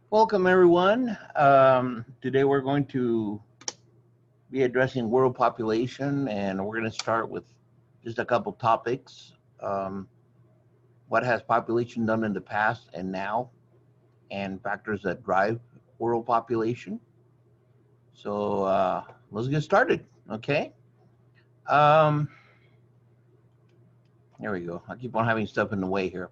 Welcome, everyone. Today we're going to be addressing world population, and we're going to start with just a couple topics. Um, what has population done in the past and now, and factors that drive world population. So let's get started, okay? Um, Here we go. I keep on having stuff in the way here.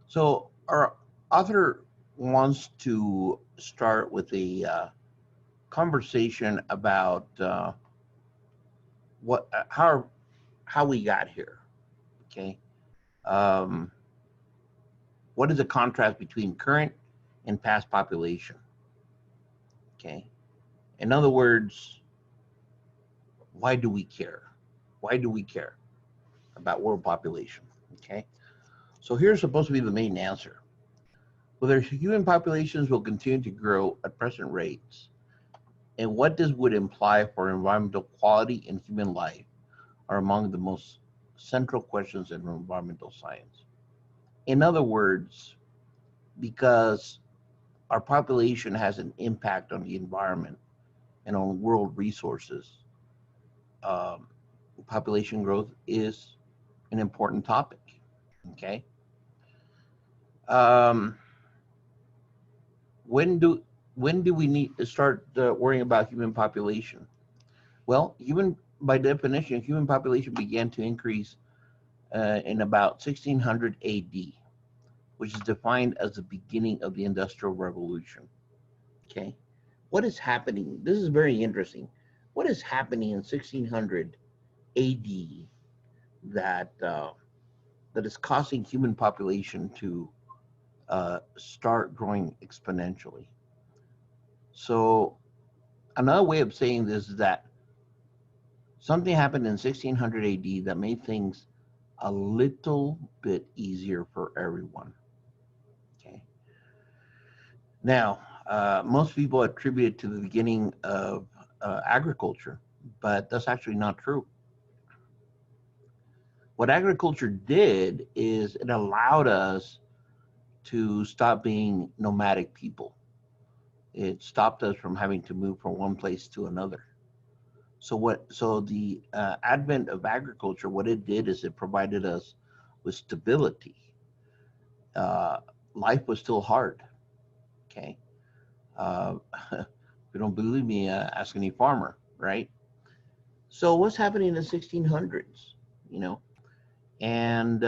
So our author wants to start with a conversation about what how we got here. Okay, um, what is the contrast between current and past population? Okay, in other words, why do we care? Why do we care about world population? Okay, so here's supposed to be the main answer. Whether human populations will continue to grow at present rates, and what this would imply for environmental quality and human life are among the most central questions in environmental science. In other words, because our population has an impact on the environment and on world resources, um, population growth is an important topic. Okay. Um, when do when do we need to start worrying about human population? Well, human by definition, human population began to increase in about 1600 AD, which is defined as the beginning of the Industrial Revolution. Okay. What is happening? This is very interesting. What is happening in 1600 AD that that is causing human population to start growing exponentially? So another way of saying this is that something happened in 1600 AD that made things a little bit easier for everyone. Okay. Now, most people attribute it to the beginning of agriculture, but that's actually not true. What agriculture did is it allowed us to stop being nomadic people. It stopped us from having to move from one place to another. So the advent of agriculture, what it did is it provided us with stability. Uh, Life was still hard. Okay. Uh, if you don't believe me, ask any farmer, right? So what's happening in the 1600s? You know, and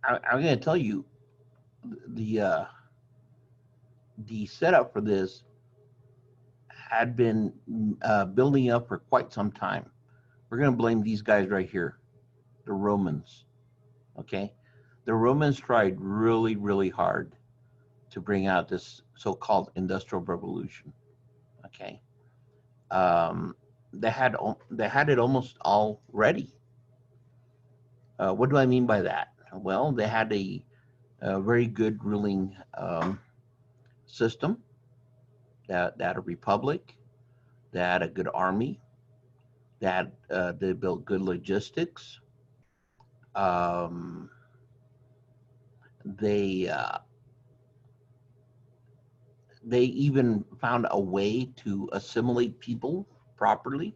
I'm going to tell you the uh, the setup for this had been building up for quite some time. We're going to blame these guys right here, the Romans. Okay, the Romans tried really, really hard to bring out this so-called industrial revolution. Okay, um, they had it almost all ready. What do I mean by that? Well, they had a very good ruling system. That had a republic. They had a good army. They built good logistics. Um, they uh, they even found a way to assimilate people properly.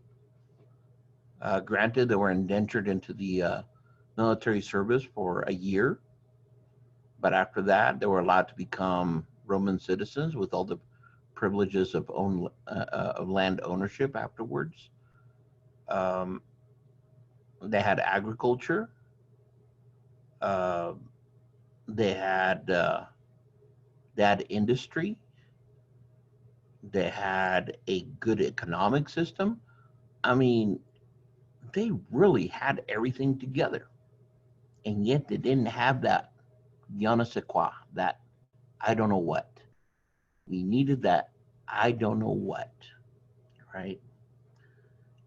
Granted, they were indentured into the military service for a year, but after that, they were allowed to become Roman citizens with all the privileges of land ownership afterwards. Um, they had agriculture. Uh, they had uh, they had industry. They had a good economic system. I mean, they really had everything together, and yet they didn't have that je ne sais quoi, that I don't know what. We needed that I don't know what, right?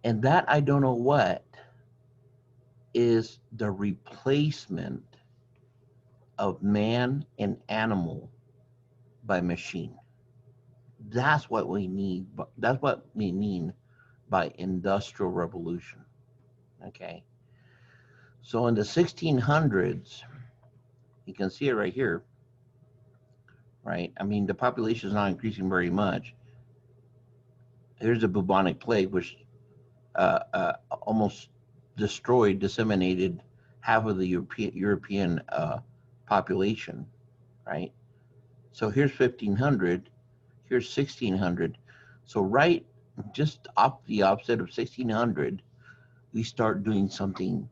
And that I don't know what is the replacement of man and animal by machine. That's what we need. That's what we mean by industrial revolution. Okay. So in the 1600s, you can see it right here. right? I mean, the population is not increasing very much. Here's a bubonic plague, which almost destroyed, disseminated half of the European population, right? So here's 1500, here's 1600. So right, just the opposite of 1600, we start doing something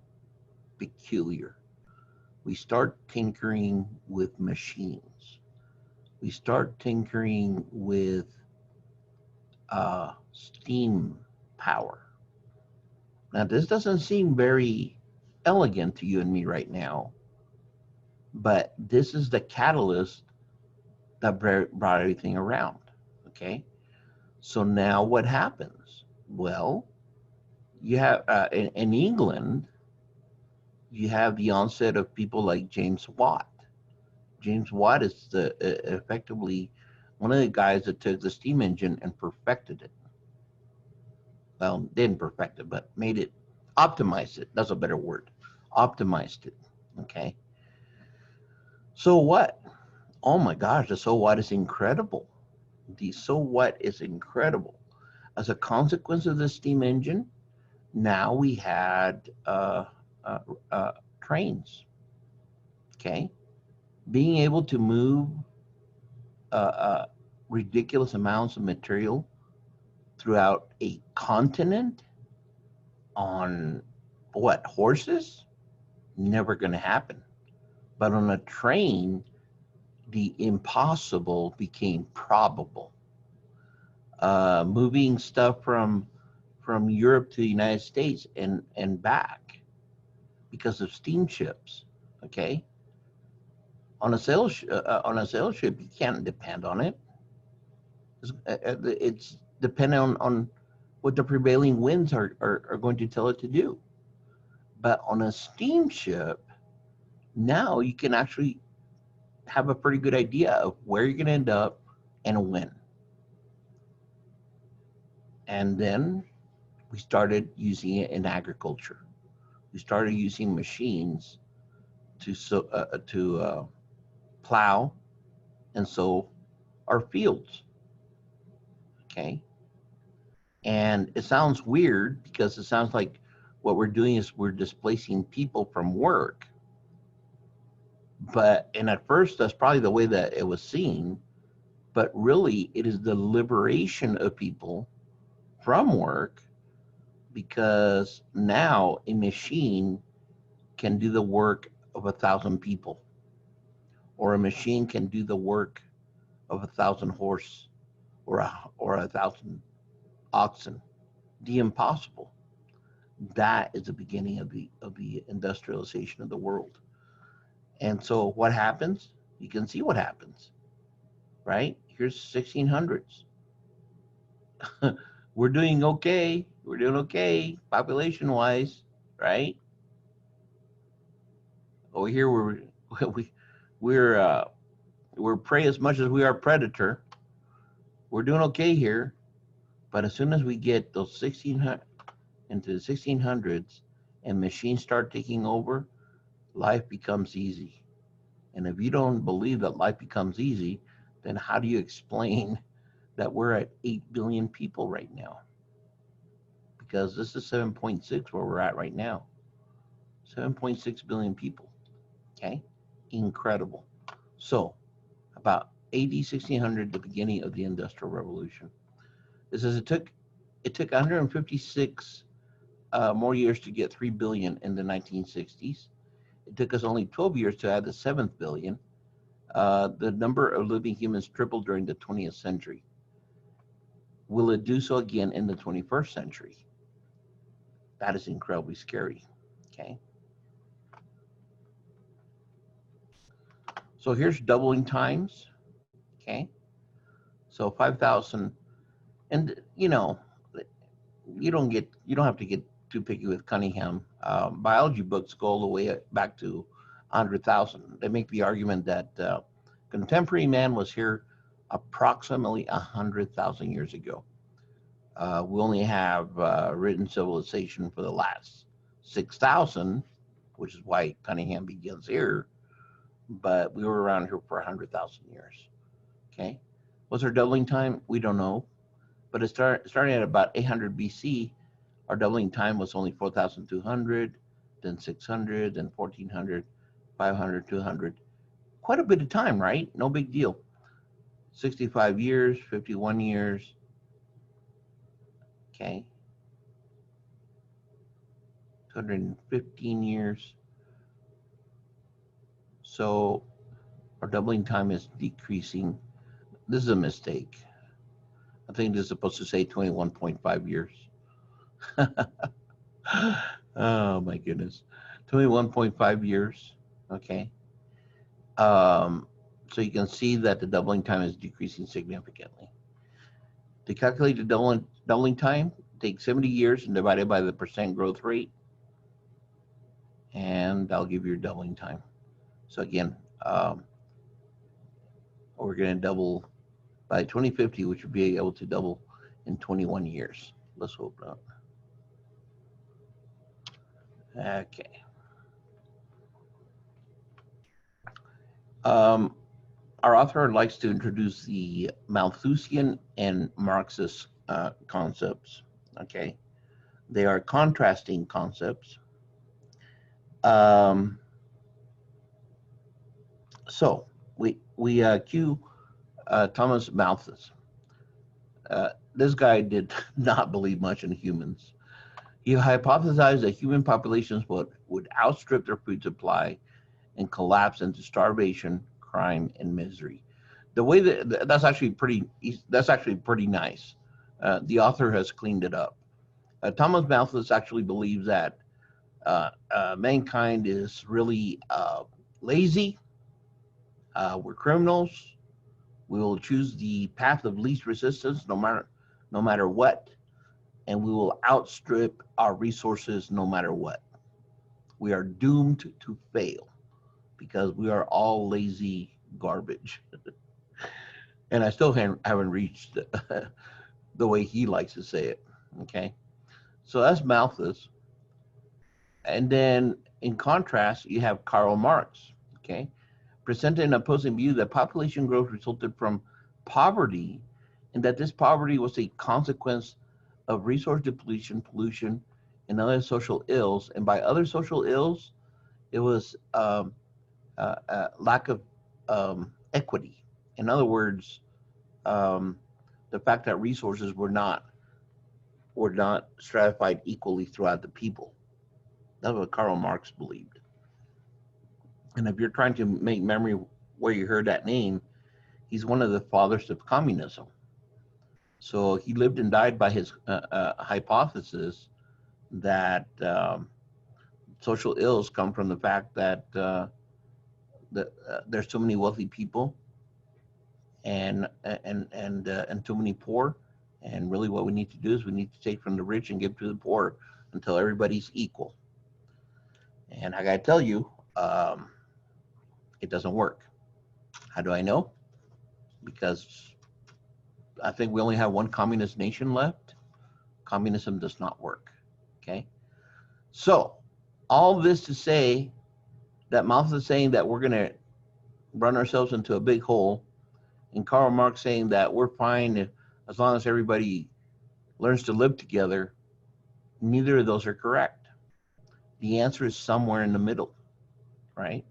peculiar. We start tinkering with machines. We start tinkering with steam power. Now, this doesn't seem very elegant to you and me right now, but this is the catalyst that brought everything around. Okay. So now what happens? Well, you have in England, you have the onset of people like James Watt. James Watt is effectively one of the guys that took the steam engine and perfected it. Well, didn't perfect it, but made it, optimized it. That's a better word. Optimized it. Okay. So what? Oh my gosh, the so what is incredible. The so what is incredible. As a consequence of the steam engine, now we had uh, trains. Okay. Being able to move uh, uh, ridiculous amounts of material throughout a continent on what, horses? Never going to happen. But on a train, the impossible became probable. Moving stuff from Europe to the United States and back because of steamships. Okay, on a sail ship, you can't depend on it. It's dependent on what the prevailing winds are going to tell it to do. But on a steamship, now you can actually have a pretty good idea of where you're going to end up and when. And then we started using it in agriculture. We started using machines to plow and sow our fields. Okay, and it sounds weird because it sounds like what we're doing is we're displacing people from work. But and at first that's probably the way that it was seen. But really, it is the liberation of people from work because now a machine can do the work of 1,000 people, or a machine can do the work of 1,000 horse or 1,000 oxen. The impossible. That is the beginning of the industrialization of the world. And so what happens? You can see what happens, right? Here's 1600s. We're doing okay. We're doing okay population wise, right? Over here we we're we're prey as much as we are predator. We're doing okay here, but as soon as we get those 1600 into the 1600s and machines start taking over, life becomes easy. And if you don't believe that life becomes easy, then how do you explain that we're at 8 billion people right now? Because this is 7.6 where we're at right now. 7.6 billion people. Okay? Incredible. So, about AD 1600, the beginning of the Industrial Revolution. It says it took 156 more years to get 3 billion in the 1960s. It took us only 12 years to add the 7th billion. The number of living humans tripled during the 20th century. Will it do so again in the 21st century? That is incredibly scary. Okay. So here's doubling times. Okay. So 5,000, and you don't have to get too picky with Cunningham. Biology books go all the way back to 100,000. They make the argument that contemporary man was here approximately 100,000 years ago. We only have written civilization for the last 6,000, which is why Cunningham begins here. But we were around here for 100,000 years. Okay. What's our doubling time? We don't know. But starting at about 800 BC, our doubling time was only 4,200, then 600, then 1,400, 500, 200. Quite a bit of time, right? No big deal. 65 years, 51 years. Okay. 215 years. So our doubling time is decreasing. This is a mistake. I think this is supposed to say 21.5 years. Oh my goodness. 21.5 years. Okay. So you can see that the doubling time is decreasing significantly. To calculate the doubling time, take 70 years and divide it by the percent growth rate, and that'll give you your doubling time. So again, we're going to double by 2050, which would be able to double in 21 years. Let's hope not. Okay. Our author likes to introduce the Malthusian and Marxist concepts. Okay, they are contrasting concepts. So we cue Thomas Malthus. This guy did not believe much in humans. He hypothesized that human populations would outstrip their food supply and collapse into starvation, crime, and misery. The way that's actually pretty nice. The author has cleaned it up. Thomas Malthus actually believes that mankind is really lazy. We're criminals. We will choose the path of least resistance, no matter what, and we will outstrip our resources no matter what. We are doomed to fail because we are all lazy garbage. And I still haven't reached the way he likes to say it. Okay, so that's Malthus. And then in contrast, you have Karl Marx. Okay, presented an opposing view that population growth resulted from poverty, and that this poverty was a consequence of resource depletion, pollution, and other social ills. And by other social ills, it was lack of equity. In other words, the fact that resources were not stratified equally throughout the people. That's what Karl Marx believed. And if you're trying to make memory where you heard that name, he's one of the fathers of communism. So he lived and died by his hypothesis that social ills come from the fact that there's too many wealthy people and too many poor. And really what we need to do is we need to take from the rich and give to the poor until everybody's equal. And I gotta tell you, it doesn't work. How do I know? Because I think we only have one communist nation left. Communism does not work. Okay. So all this to say that Malthus is saying that we're gonna run ourselves into a big hole, and Karl Marx saying that we're fine as long as everybody learns to live together. Neither of those are correct. The answer is somewhere in the middle, right?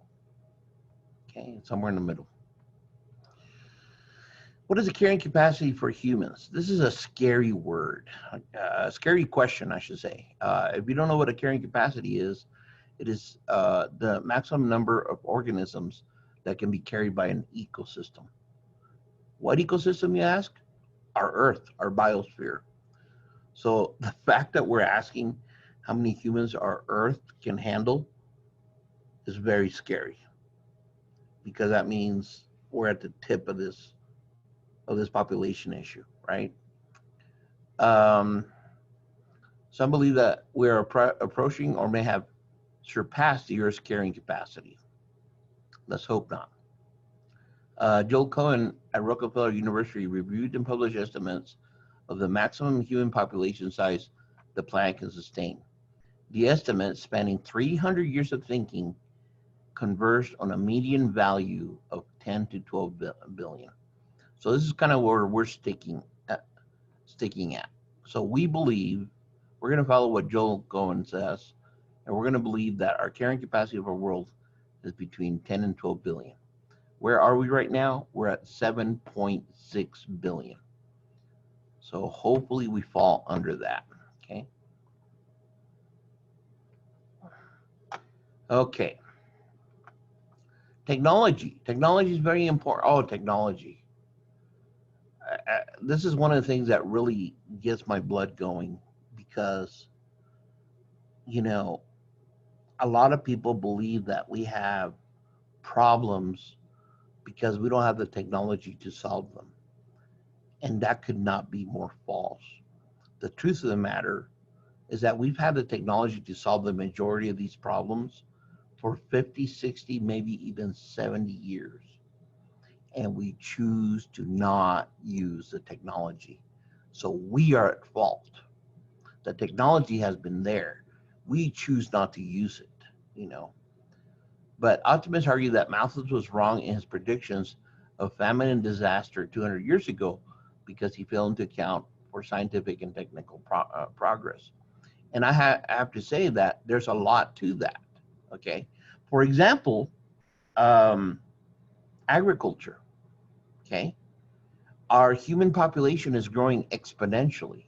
Okay, somewhere in the middle. What is the carrying capacity for humans? This is a scary word, a scary question, I should say. If you don't know what a carrying capacity is, it is the maximum number of organisms that can be carried by an ecosystem. What ecosystem, you ask? Our Earth, our biosphere. So the fact that we're asking how many humans our Earth can handle is very scary, because that means we're at the tip of this population issue, right? Some believe that we are approaching or may have surpassed the Earth's carrying capacity. Let's hope not. Joel Cohen at Rockefeller University reviewed and published estimates of the maximum human population size the planet can sustain. The estimates, spanning 300 years of thinking, converged on a median value of 10 to 12 billion. So this is kind of where we're sticking at. So we believe we're going to follow what Joel Cohen says, and we're going to believe that our carrying capacity of our world is between 10 and 12 billion. Where are we right now? We're at 7.6 billion. So hopefully we fall under that. Okay. Okay. Technology. Technology is very important. Oh, technology. This is one of the things that really gets my blood going because, you know, a lot of people believe that we have problems because we don't have the technology to solve them. And that could not be more false. The truth of the matter is that we've had the technology to solve the majority of these problems for 50, 60, maybe even 70 years. And we choose to not use the technology. So we are at fault. The technology has been there. We choose not to use it, you know. But optimists argue that Malthus was wrong in his predictions of famine and disaster 200 years ago because he failed into account for scientific and technical progress. And I have to say that there's a lot to that, okay? For example, agriculture, okay? Our human population is growing exponentially.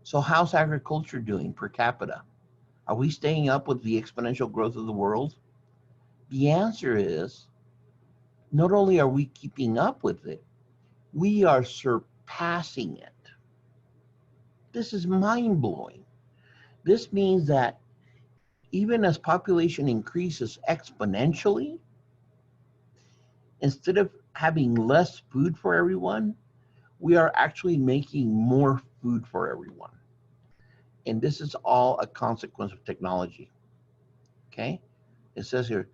So how's agriculture doing per capita? Are we staying up with the exponential growth of the world? The answer is, not only are we keeping up with it, we are surpassing it. This is mind-blowing. This means that even as population increases exponentially, instead of having less food for everyone, we are actually making more food for everyone. And this is all a consequence of technology. Okay? It says here,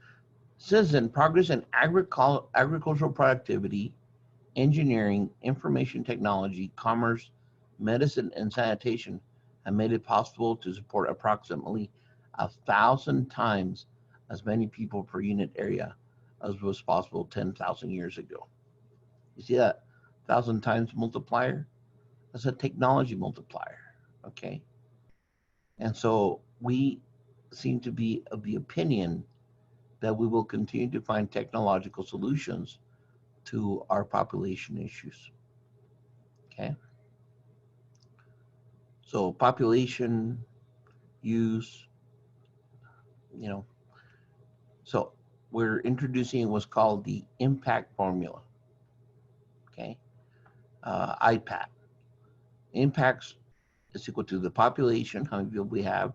citizen progress in agricultural productivity, engineering, information technology, commerce, medicine, and sanitation have made it possible to support approximately 1,000 times as many people per unit area as was possible 10,000 years ago. You see that 1,000 times multiplier? That's a technology multiplier, okay? And so we seem to be of the opinion that we will continue to find technological solutions to our population issues, okay? So population, use, you know, so we're introducing what's called the impact formula, okay? IPAT. Impacts is equal to the population, how many people we have,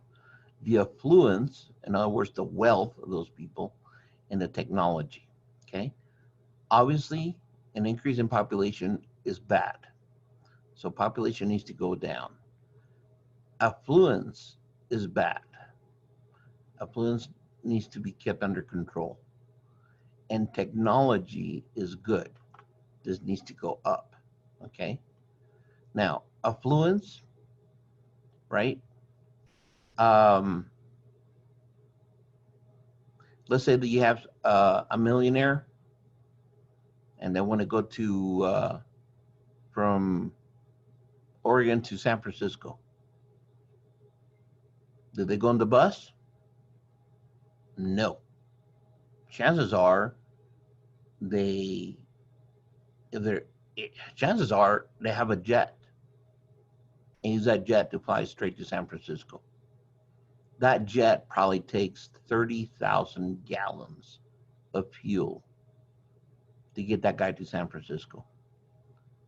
the affluence, in other words, the wealth of those people, and the technology, okay? Obviously, an increase in population is bad. So population needs to go down. Affluence is bad. Affluence needs to be kept under control. And technology is good. This needs to go up, okay? Now, affluence, right? Let's say that you have a millionaire and they want to go to from Oregon to San Francisco. Did they go on the bus? No. Chances are they chances are they have a jet and use that jet to fly straight to San Francisco. That jet probably takes 30,000 gallons of fuel to get that guy to San Francisco.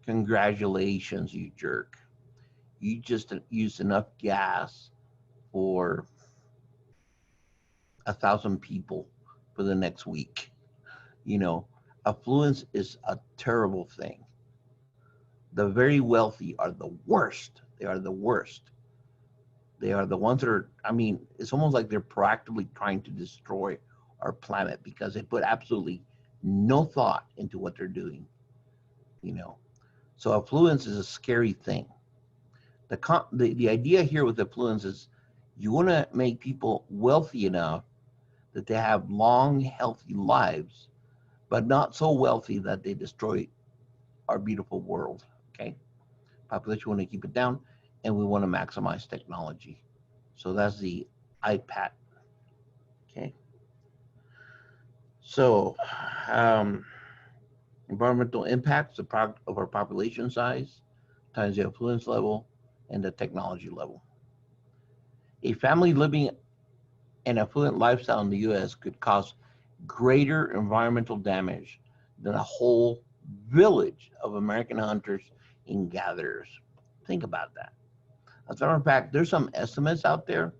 Congratulations, you jerk. You just used enough gas for 1,000 people for the next week. You know, affluence is a terrible thing. The very wealthy are the worst. They are the worst. They are the ones that are, I mean, it's almost like they're proactively trying to destroy our planet because they put absolutely no thought into what they're doing, you know. So affluence is a scary thing. The idea here with affluence is you want to make people wealthy enough that they have long, healthy lives, but not so wealthy that they destroy our beautiful world. Okay, population want to keep it down, and we want to maximize technology. So that's the iPad. Okay, so um, environmental impacts the product of our population size times the affluence level and the technology level. A family living an affluent lifestyle in the U.S. could cause greater environmental damage than a whole village of American hunters and gatherers. Think about that. As a matter of fact, there's some estimates out there.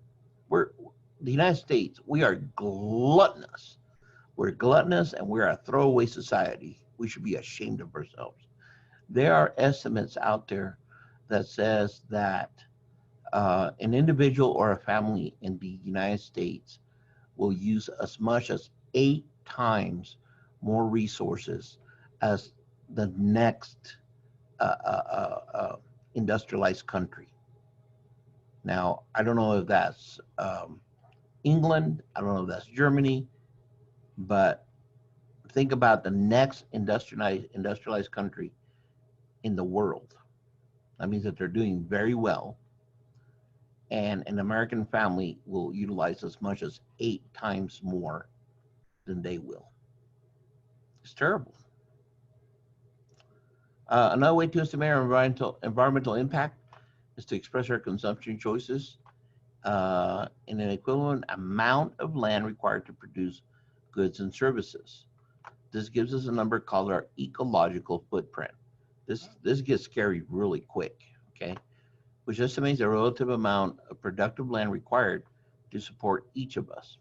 We're the United States. We are gluttonous. We're gluttonous, and we're a throwaway society. We should be ashamed of ourselves. There are estimates out there that says that an individual or a family in the United States will use as much as 8 times more resources as the next industrialized country. Now, I don't know if that's England, I don't know if that's Germany, but think about the next industrialized country in the world. That means that they're doing very well, and an American family will utilize as much as 8 times more than they will. It's terrible. Another way to estimate our environmental impact is to express our consumption choices in an equivalent amount of land required to produce goods and services. This gives us a number called our ecological footprint. This gets scary really quick, okay? Which estimates the relative amount of productive land required to support each of us.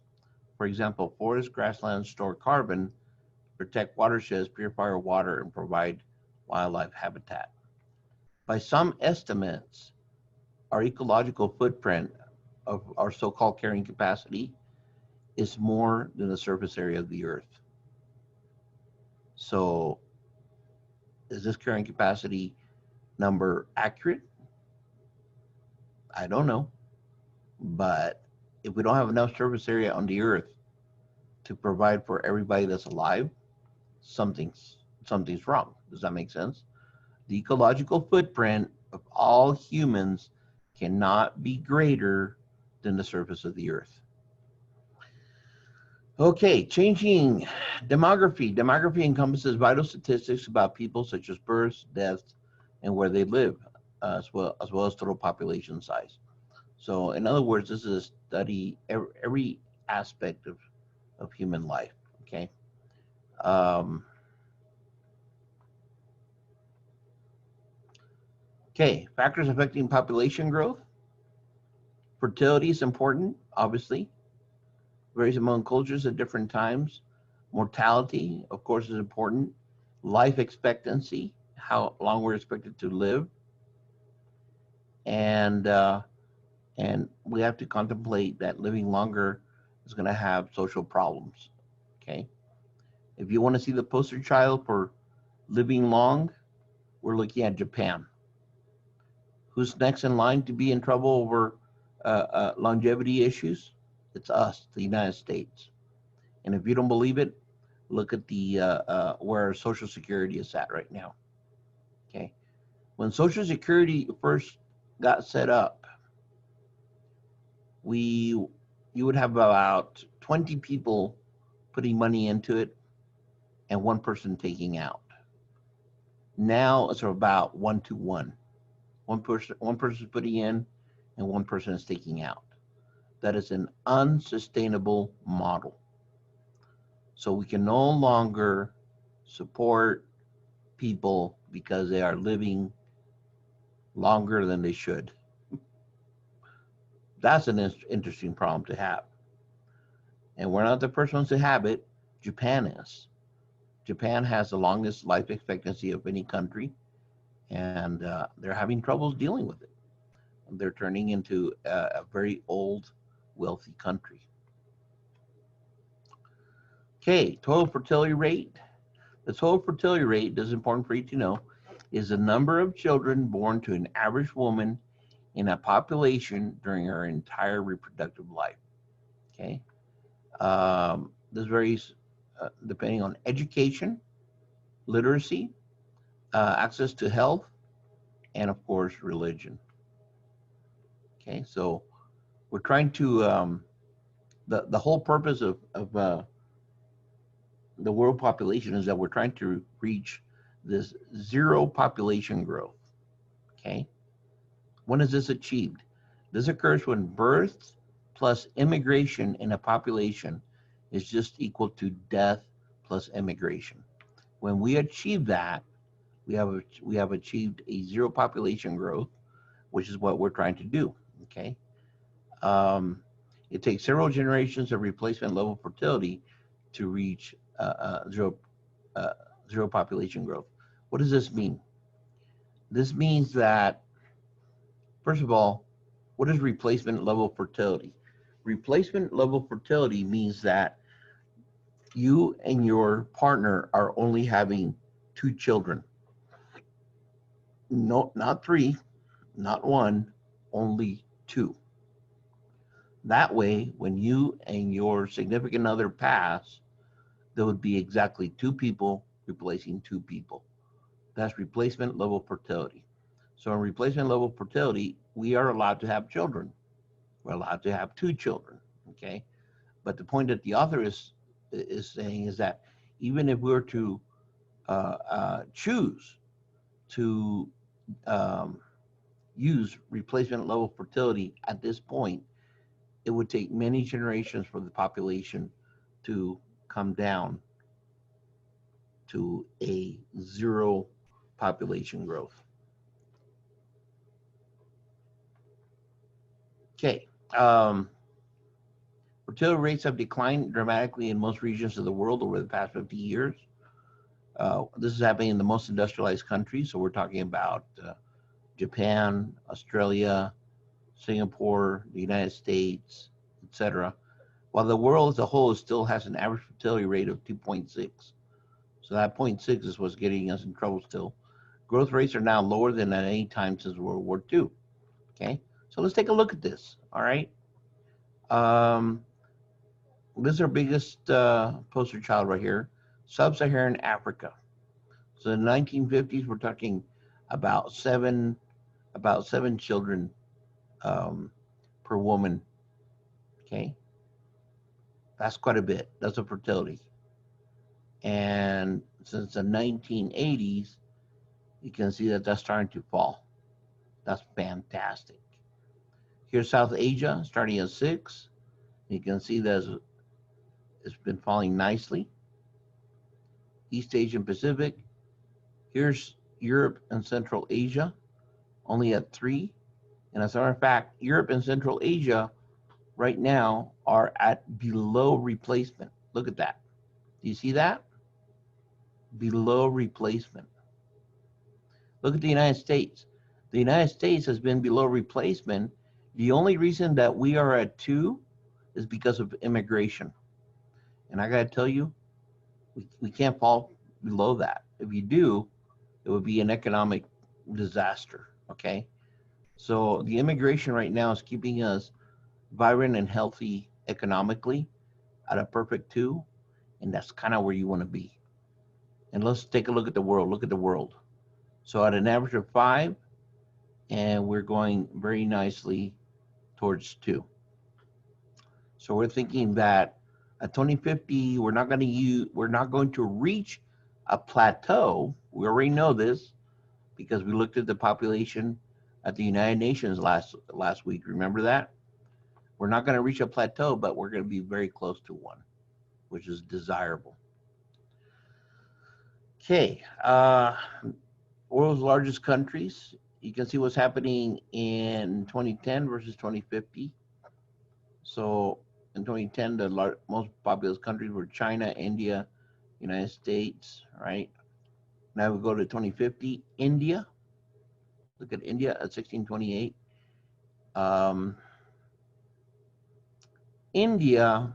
For example, forests, grasslands store carbon, protect watersheds, purify water, and provide wildlife habitat. By some estimates, our ecological footprint of our so-called carrying capacity is more than the surface area of the earth. So is this carrying capacity number accurate? I don't know. But if we don't have enough surface area on the earth to provide for everybody that's alive, something's wrong. Does that make sense? The ecological footprint of all humans cannot be greater than the surface of the earth. Okay, changing demography. Demography encompasses vital statistics about people such as births, deaths, and where they live, as well as total population size. So in other words, this is a study every aspect of human life, okay? Okay, factors affecting population growth. Fertility is important, obviously. Varies among cultures at different times. Mortality, of course, is important. Life expectancy, how long we're expected to live. And we have to contemplate that living longer is going to have social problems, okay? If you want to see the poster child for living long, we're looking at Japan. Who's next in line to be in trouble over longevity issues? It's us, the United States. And if you don't believe it, look at the where Social Security is at right now. Okay, when Social Security first got set up, you would have about 20 people putting money into it and one person taking out. Now it's about 1-to-1. One person is putting in and one person is taking out. That is an unsustainable model. So we can no longer support people because they are living longer than they should. That's an interesting problem to have. And we're not the first ones to have it. Japan is. Japan has the longest life expectancy of any country, and they're having troubles dealing with it. They're turning into a very old, wealthy country. Okay, total fertility rate. The total fertility rate, this is important for you to know, is the number of children born to an average woman in a population during her entire reproductive life. Okay, this varies depending on education, literacy, access to health, and of course, religion. Okay, so we're trying to, the whole purpose of the world population is that we're trying to reach this zero population growth. Okay, when is this achieved? This occurs when birth plus immigration in a population is just equal to death plus immigration. When we achieve that, we have achieved a zero population growth, which is what we're trying to do. Okay, it takes several generations of replacement level fertility to reach uh, zero population growth. What does this mean? This means that, first of all, what is replacement level fertility? Replacement level fertility means that you and your partner are only having 2 children. No, not 3, not 1, only 2. That way, when you and your significant other pass, there would be exactly 2 people replacing 2 people. That's replacement level fertility. So in replacement level fertility, we are allowed to have children. We're allowed to have 2 children, okay? But the point that the author is saying is that even if we were to choose to use replacement level fertility at this point, it would take many generations for the population to come down to a zero population growth. Okay. Fertility rates have declined dramatically in most regions of the world over the past 50 years. This is happening in the most industrialized countries. So we're talking about Japan, Australia, Singapore, the United States, etc. While the world as a whole still has an average fertility rate of 2.6. So that 0.6 is what's getting us in trouble still. Growth rates are now lower than at any time since World War II. Okay, so let's take a look at this. All right. This is our biggest poster child right here, Sub-Saharan Africa. So in the 1950s, we're talking about seven children per woman. Okay, that's quite a bit. That's a fertility. And since the 1980s, you can see that that's starting to fall. That's fantastic. Here's South Asia, starting at 6. You can see that it's been falling nicely. East Asia and Pacific. Here's Europe and Central Asia, only at 3. And as a matter of fact, Europe and Central Asia right now are at below replacement. Look at that. Do you see that? Below replacement. Look at the United States. The United States has been below replacement. The only reason that we are at 2 is because of immigration. And I got to tell you, we can't fall below that. If you do, it would be an economic disaster, okay? So the immigration right now is keeping us vibrant and healthy economically at a perfect 2, and that's kind of where you want to be. And let's take a look at the world. Look at the world. So at an average of 5, and we're going very nicely towards 2. So we're thinking that at 2050, we're not going to reach a plateau. We already know this because we looked at the population at the United Nations last week. Remember that? We're not going to reach a plateau, but we're going to be very close to 1, which is desirable. Okay, world's largest countries. You can see what's happening in 2010 versus 2050. So in 2010, the most populous countries were China, India, United States, right? Now we go to 2050, India. Look at India at 1628. India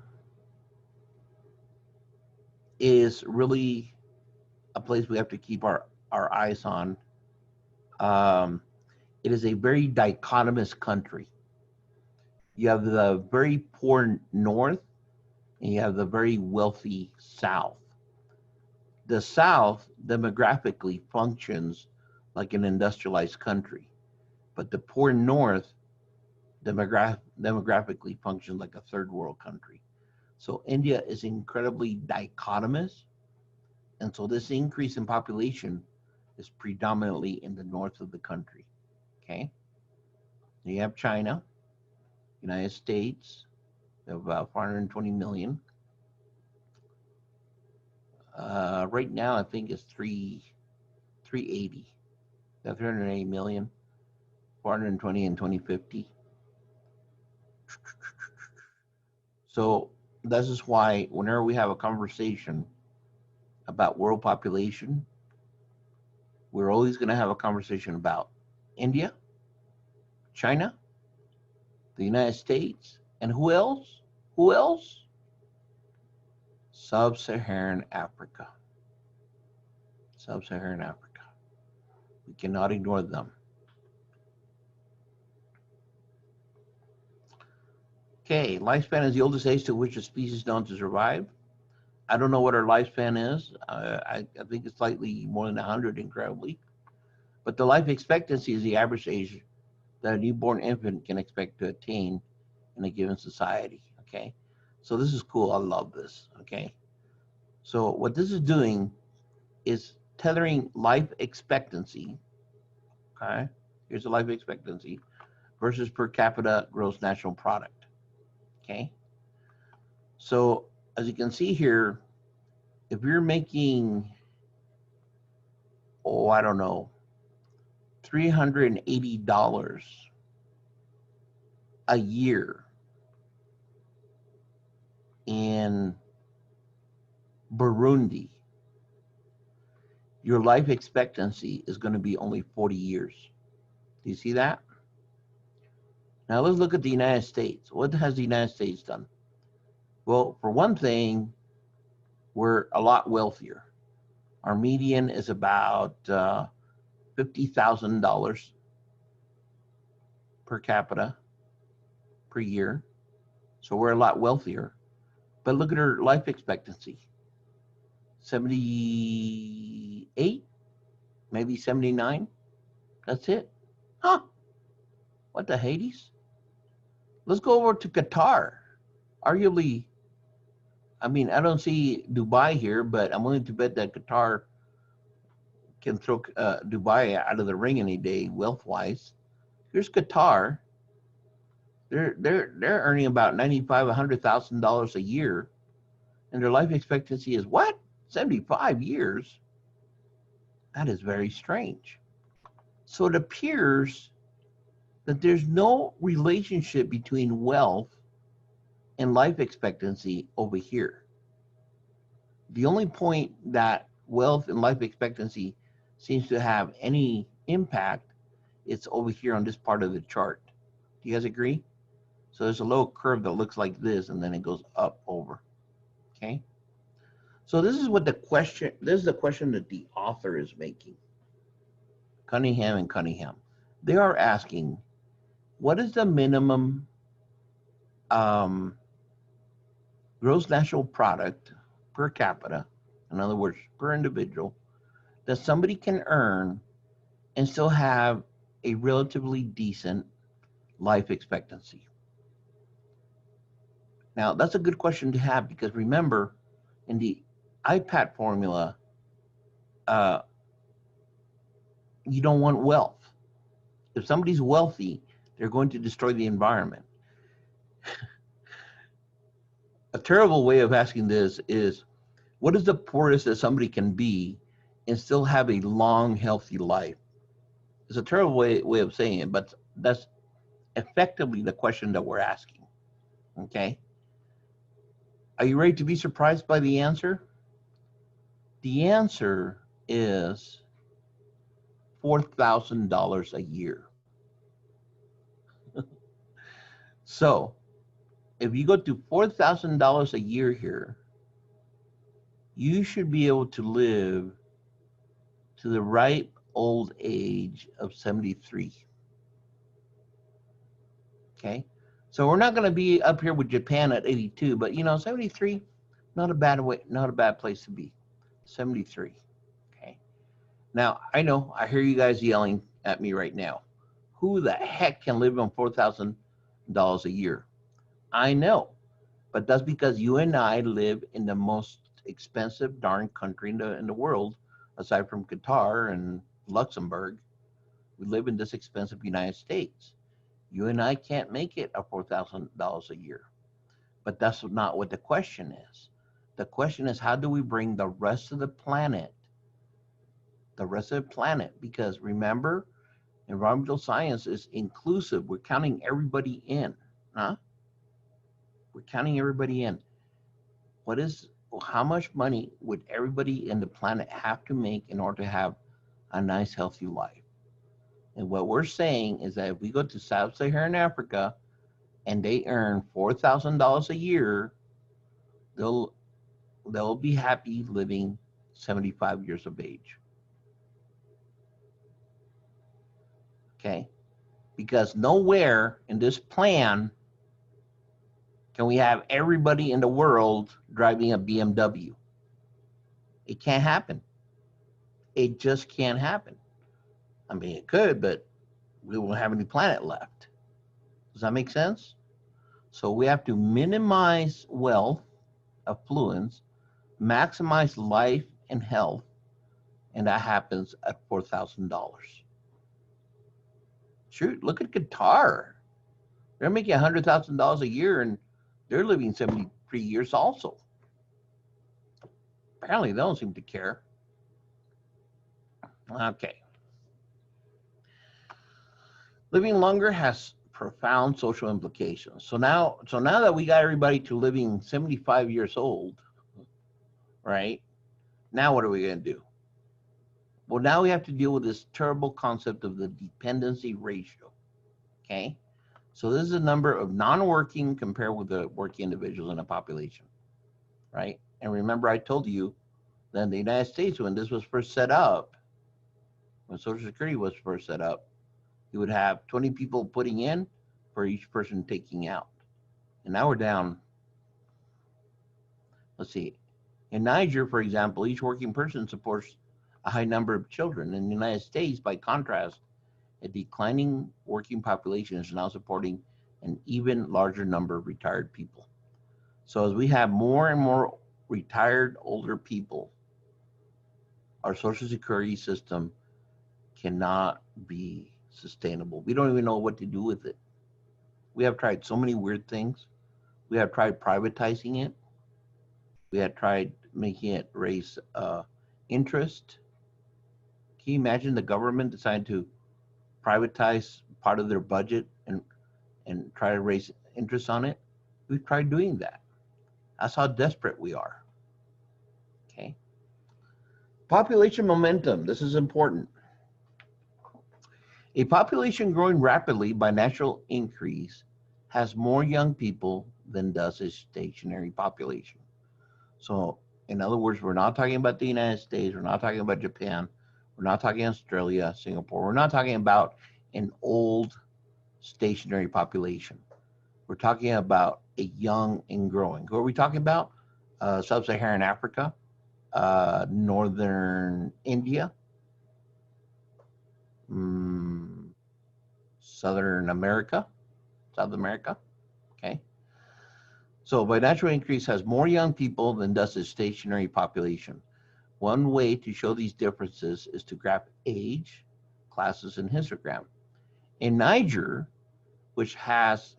is really a place we have to keep our eyes on. It is a very dichotomous country. You have the very poor north, and you have the very wealthy south. The South demographically functions like an industrialized country, but the poor North demographically functions like a third world country. So India is incredibly dichotomous, and so this increase in population is predominantly in the north of the country. Okay, you have China, United States, of about 420 million. Right now, I think it's 380. Got 380 million, 420 in 2050. So this is why whenever we have a conversation about world population, we're always going to have a conversation about India, China, the United States, and who else? Who else? Sub-Saharan Africa. Sub-Saharan Africa. We cannot ignore them. Okay, lifespan is the oldest age to which a species is known to survive. I don't know what our lifespan is. I think it's slightly more than 100, incredibly. But the life expectancy is the average age that a newborn infant can expect to attain in a given society, okay? So this is cool, I love this, okay? So what this is doing is tethering life expectancy, okay? Here's the life expectancy versus per capita gross national product, okay? So as you can see here, if you're making, oh, I don't know, $380 a year in Burundi, your life expectancy is going to be only 40 years. Do you see that? Now let's look at the United States. What has the United States done? Well, for one thing, we're a lot wealthier. Our median is about $50,000 per capita per year. So we're a lot wealthier. But look at our life expectancy. 78, maybe 79. That's it. Huh? What the Hades? Let's go over to Qatar. Arguably, I mean, I don't see Dubai here, but I'm willing to bet that Qatar can throw Dubai out of the ring any day, wealth-wise. Here's Qatar. They're earning about $95,000-$100,000 a year, and their life expectancy is what? 75 years? That is very strange. So it appears that there's no relationship between wealth and life expectancy over here. The only point that wealth and life expectancy seems to have any impact is over here on this part of the chart. Do you guys agree? So there's a little curve that looks like this, and then it goes up over. Okay. So this is what the question, this is the question that the author is making. Cunningham and Cunningham. They are asking, what is the minimum gross national product per capita, in other words, per individual, that somebody can earn and still have a relatively decent life expectancy? Now, that's a good question to have, because remember, in the IPAT formula, you don't want wealth. If somebody's wealthy, they're going to destroy the environment. A terrible way of asking this is, what is the poorest that somebody can be and still have a long, healthy life? It's a terrible way of saying it, but that's effectively the question that we're asking, okay? Are you ready to be surprised by the answer? The answer is $4,000 a year. So if you go to $4,000 a year here, you should be able to live to the ripe old age of 73. Okay, so we're not going to be up here with Japan at 82, but you know, 73, not a bad way, not a bad place to be. 73. Okay. Now, I know, I hear you guys yelling at me right now. Who the heck can live on $4,000 a year? I know, but that's because you and I live in the most expensive darn country in the world, aside from Qatar and Luxembourg. We live in this expensive United States. You and I can't make it at $4,000 a year. But that's not what the question is. The question is, how do we bring the rest of the planet, because remember, environmental science is inclusive. We're counting everybody in. Huh? We're counting everybody in. How much money would everybody in the planet have to make in order to have a nice, healthy life? And what we're saying is that if we go to Sub-Saharan Africa and they earn $4,000 a year, they'll be happy living 75 years of age. Okay? Because nowhere in this plan can we have everybody in the world driving a BMW. It can't happen. It just can't happen. I mean, it could, but we won't have any planet left. Does that make sense? So we have to minimize wealth, affluence, maximize life and health, and that happens at $4,000. Shoot, look at Qatar. They're making $100,000 a year, and they're living 73 years also. Apparently, they don't seem to care. Okay. Living longer has profound social implications. So now that we got everybody to living 75 years old, right? Now what are we going to do? Well, now we have to deal with this terrible concept of the dependency ratio. Okay? So this is the number of non-working compared with the working individuals in a population, right? And remember, I told you that in the United States, when this was first set up, when Social Security was first set up, you would have 20 people putting in for each person taking out. And now we're down, let's see. In Niger, for example, each working person supports a high number of children. In the United States, by contrast, a declining working population is now supporting an even larger number of retired people. So as we have more and more retired older people, our Social Security system cannot be sustainable. We don't even know what to do with it. We have tried so many weird things. We have tried privatizing it. We have tried making it raise interest. Can you imagine the government deciding to privatize part of their budget and try to raise interest on it? We've tried doing that. That's how desperate we are. Okay. Population momentum. This is important. A population growing rapidly by natural increase has more young people than does a stationary population. So, in other words, we're not talking about the United States, we're not talking about Japan, we're not talking Australia, Singapore, we're not talking about an old stationary population. We're talking about a young and growing. Who are we talking about? Sub-Saharan Africa, Northern India, South America, okay? So by natural increase has more young people than does a stationary population. One way to show these differences is to graph age, classes, and histogram. In Niger, which has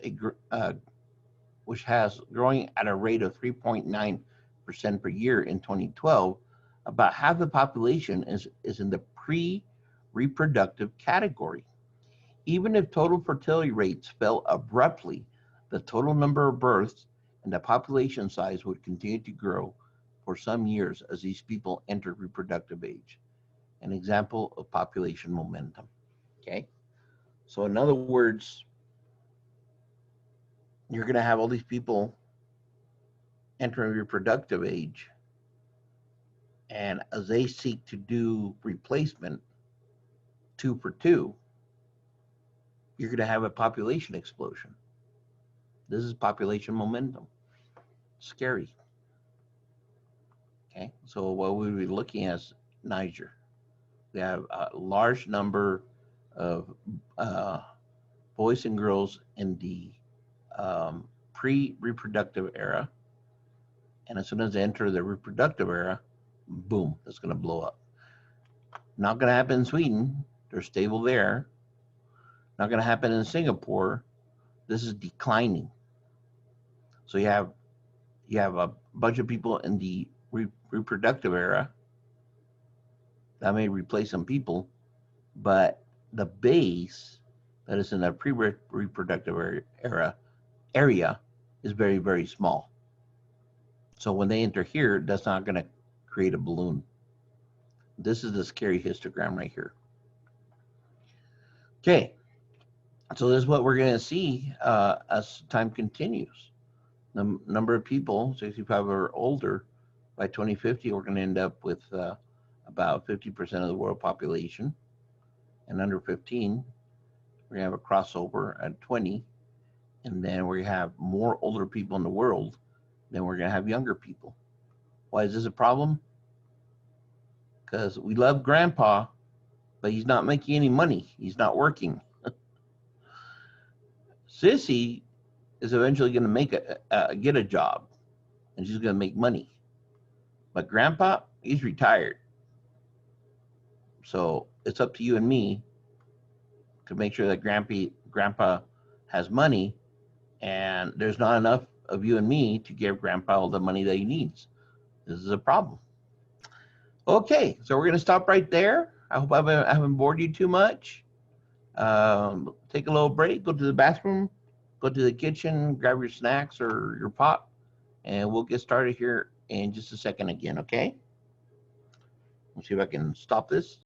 growing at a rate of 3.9% per year in 2012, about half the population is in the pre-reproductive category. Even if total fertility rates fell abruptly, the total number of births and the population size would continue to grow for some years as these people enter reproductive age. An example of population momentum. Okay? So in other words, you're going to have all these people entering reproductive age, and as they seek to do replacement 2 for 2, you're going to have a population explosion. This is population momentum. Scary. Okay, So what we would be looking at is Niger. We have a large number of uh, boys and girls in the pre-reproductive era, and as soon as they enter the reproductive era, boom, it's going to blow up. Not going to happen in Sweden. They're stable there. Not going to happen in Singapore. This is declining. So you have a bunch of people in the reproductive era that may replace some people, but the base that is in the pre-reproductive area is very, very small. So when they enter here, that's not going to create a balloon. This is the scary histogram right here. Okay, so this is what we're going to see as time continues. The number of people 65 or older by 2050, we're going to end up with about 50% of the world population, and under 15, we're going to have a crossover at 20, and then we have more older people in the world than we're going to have younger people. Why is this a problem? Because we love grandpa, but he's not making any money. He's not working. Sissy is eventually going to get a job, and she's going to make money. But grandpa, he's retired. So it's up to you and me to make sure that grandpa has money, and there's not enough of you and me to give grandpa all the money that he needs. This is a problem. Okay, so we're going to stop right there. I hope I haven't bored you too much. Take a little break, go to the bathroom, go to the kitchen, grab your snacks or your pop, and we'll get started here in just a second again, okay? Let's see if I can stop this.